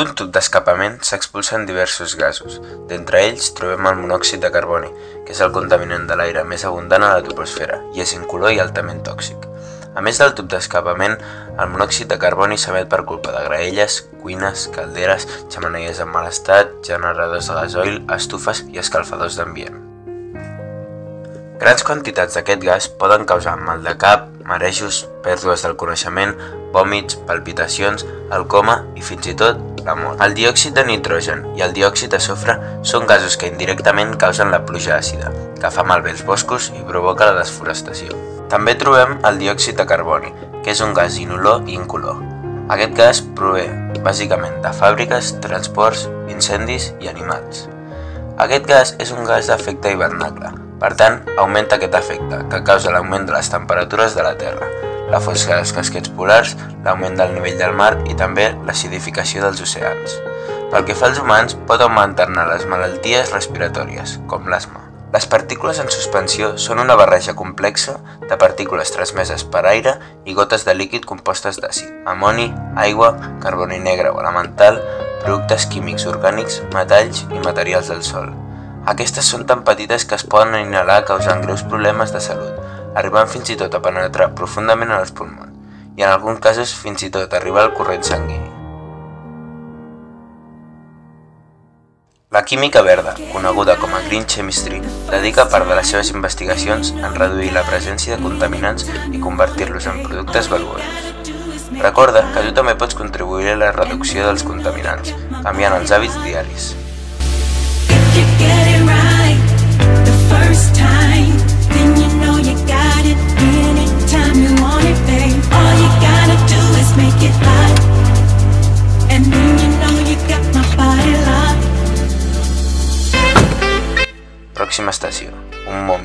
D'un tub d'escapament s'expulsen diversos gasos. D'entre ells trobem el monòxid de carboni, que és el contaminant de l'aire més abundant a la troposfera i és incolor i altament tòxic. A més del tub d'escapament, el monòxid de carboni s'emet per culpa de graelles, cuines, calderes, xemeneies en mal estat, generadors de gasoil, estufes i escalfadors d'ambient. Grans quantitats d'aquest gas poden causar mal de cap, marejos, pèrdues del coneixement, vòmits, palpitacions, el coma i fins i tot la mort. El diòxid de nitrogen i el diòxid de sofre són gasos que indirectament causen la pluja àcida, que fa malbé els boscos i provoca la desforestació. També trobem el diòxid de carboni, que és un gas inodor i incolor. Aquest gas prové bàsicament de fàbriques, transports, incendis i animals. Aquest gas és un gas d'efecte hivernacle, per tant, augmenta aquest efecte, que causa l'augment de les temperatures de la Terra, la fosca dels casquets polars, l'augment del nivell del mar i també l'acidificació dels oceans. Pel que fa als humans, pot augmentar-ne les malalties respiratòries, com l'asma. Les partícules en suspensió són una barreja complexa de partícules transmeses per aire i gotes de líquid compostes d'àcid, amoni, aigua, carboni negre o elemental, productes químics orgànics, metalls i materials del sòl. Aquestes són tan petites que es poden inhalar causant greus problemes de salut, arribant fins i tot a penetrar profundament en els pulmons, i en alguns casos fins i tot arribar al corrent sanguini. La química verda, coneguda com a Green Chemistry, dedica part de les seves investigacions en reduir la presència de contaminants i convertir-los en productes valuosos. Recorda que tu també pots contribuir a la reducció dels contaminants, canviant els hàbits diaris. Pròxima estació, un món